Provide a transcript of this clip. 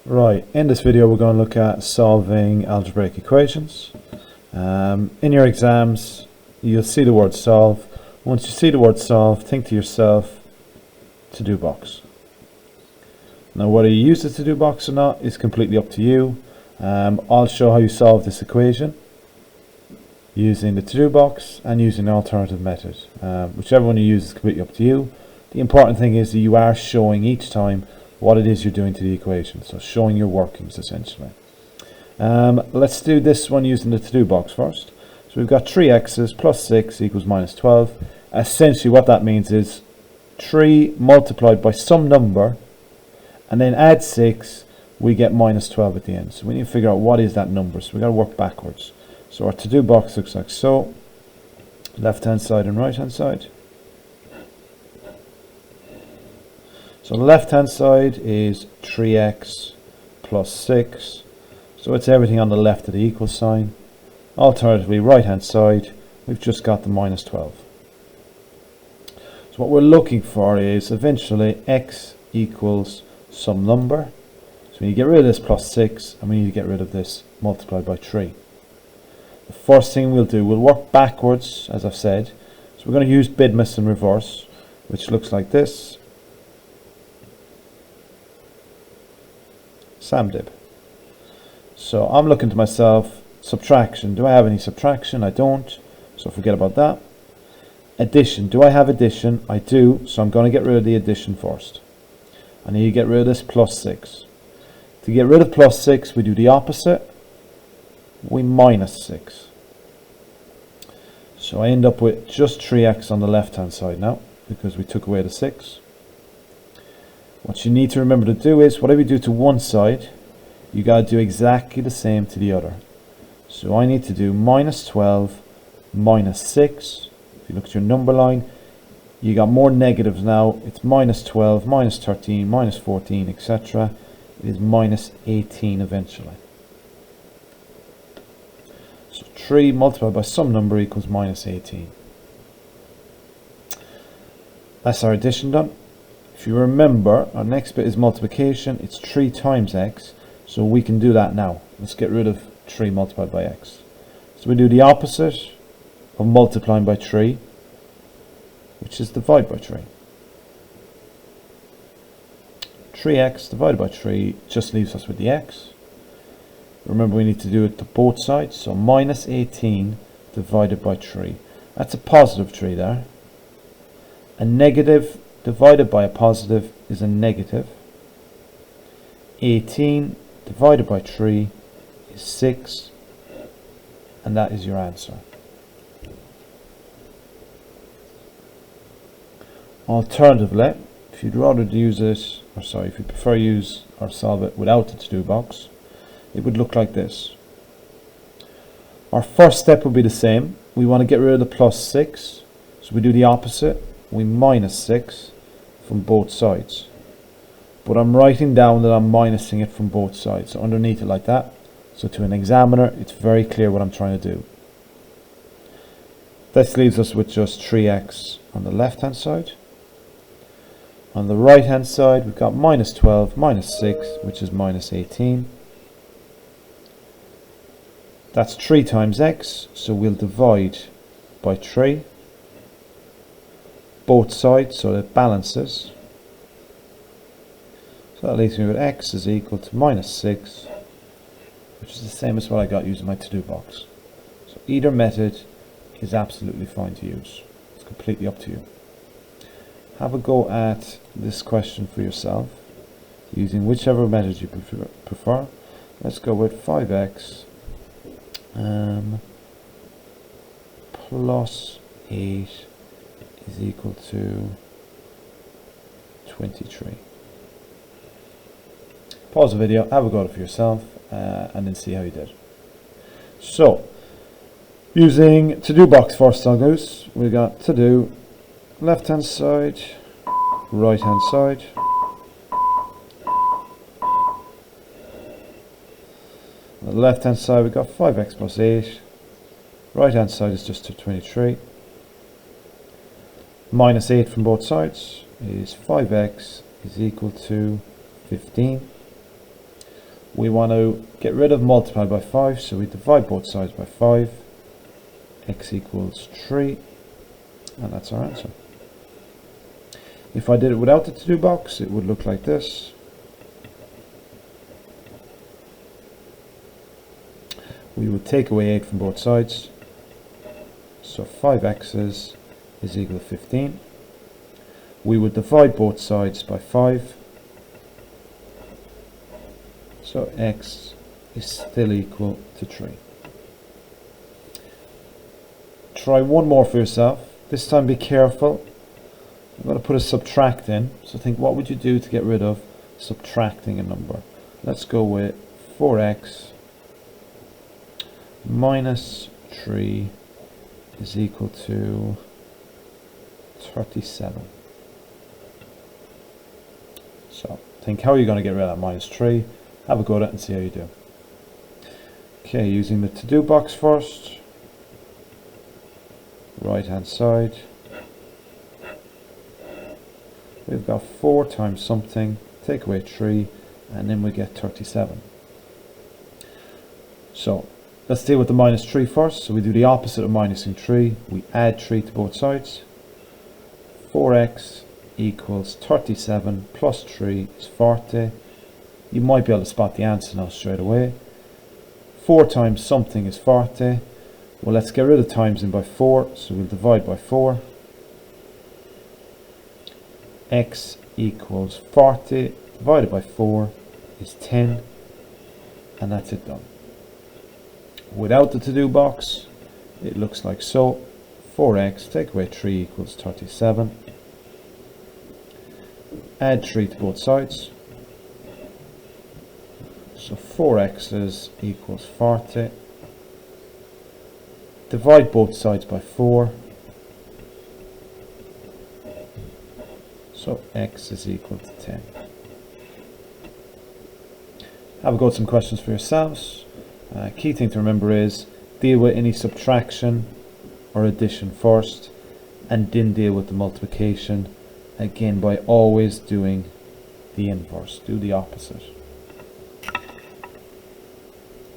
Right, in this video we're going to look at solving algebraic equations. In your exams you'll see the word solve. Once you see the word solve, think to yourself, to-do box. Now whether you use the to-do box or not is completely up to you. I'll show how you solve this equation using the to-do box and using an alternative method. Whichever one you use is completely up to you. The important thing is that you are showing each time what it is you're doing to the equation, so showing your workings essentially. Let's do this one using the to-do box first. So we've got 3x's plus 6 equals minus 12. Essentially what that means is 3 multiplied by some number and then add 6, we get minus 12 at the end. So we need to figure out what is that number, so we've got to work backwards. So our to-do box looks like so, left hand side and right hand side. So the left hand side is 3x plus 6, so it's everything on the left of the equal sign. Alternatively, right hand side, we've just got the minus 12. So what we're looking for is eventually x equals some number. So we need to get rid of this plus 6 and we need to get rid of this multiplied by 3. The first thing we'll do, we'll work backwards as I've said. So we're going to use BIDMAS in reverse, which looks like this. SAMDIB. So I'm looking to myself, subtraction, do I have any subtraction? I don't, so forget about that. Addition, do I have addition? I do, so I'm going to get rid of the addition first. I need to get rid of this plus 6. To get rid of plus 6 we do the opposite, we minus 6. So I end up with just 3x on the left hand side now because we took away the 6. What you need to remember to do is, whatever you do to one side, you got to do exactly the same to the other. So I need to do minus 12 minus 6. If you look at your number line, you got more negatives now. It's minus 12, minus 13, minus 14, etc. It is minus 18 eventually. So 3 multiplied by some number equals minus 18. That's our addition done. If you remember, our next bit is multiplication. It's 3 times x, so we can do that now. Let's get rid of 3 multiplied by x. So we do the opposite of multiplying by 3, which is divide by 3. 3x divided by 3 just leaves us with the x. Remember, we need to do it to both sides, so minus 18 divided by 3. That's a positive 3 there. A negative divided by a positive is a negative. 18 divided by 3 is 6, and that is your answer. Alternatively, if you'd rather use it, if you prefer use or solve it without the to-do box, it would look like this. Our first step would be the same. We want to get rid of the plus 6, so we do the opposite. We minus 6 from both sides, but I'm writing down that I'm minusing it from both sides, so underneath it like that, so to an examiner it's very clear what I'm trying to do. This leaves us with just 3x on the left hand side. On the right hand side we've got minus 12 minus 6, which is minus 18. That's 3 times x, so we'll divide by 3 both sides so that it balances. So that leaves me with x is equal to minus 6, which is the same as what I got using my to-do box. So either method is absolutely fine to use. It's completely up to you. Have a go at this question for yourself using whichever method you prefer. Let's go with 5x plus 8 is equal to 23. Pause the video, have a go at it for yourself, and then see how you did. So, using to-do box first, I'll use. We got to do left hand side, right hand side. On the left hand side, we've got 5x plus 8. Right hand side is just 23. Minus 8 from both sides is 5x is equal to 15. We want to get rid of multiply by 5, so we divide both sides by 5. X equals 3, and that's our answer. If I did it without the to-do box, it would look like this. We would take away 8 from both sides, so 5x's is equal to 15. We would divide both sides by 5, so x is still equal to 3. Try one more for yourself. This time be careful. I'm going to put a subtract in, so think, what would you do to get rid of subtracting a number? Let's go with 4x minus 3 is equal to 37. So think, how are you going to get rid of that minus 3? Have a go at it and see how you do. Okay, using the to-do box first. Right hand side. We've got 4 times something, take away 3, and then we get 37. So let's deal with the minus 3 first. So we do the opposite of minusing 3. We add 3 to both sides. 4x equals 37 plus 3 is 40. You might be able to spot the answer now straight away. 4 times something is 40. Well, let's get rid of times in by 4, so we'll divide by 4. X equals 40 divided by 4 is 10, and that's it done. Without the to-do box, it looks like so. 4x, take away 3 equals 37. Add 3 to both sides. So 4x's equals 40. Divide both sides by 4. So x is equal to 10. Have a go at some questions for yourselves. Key thing to remember is deal with any subtraction or addition first, and then deal with the multiplication again by always doing the inverse. Do the opposite.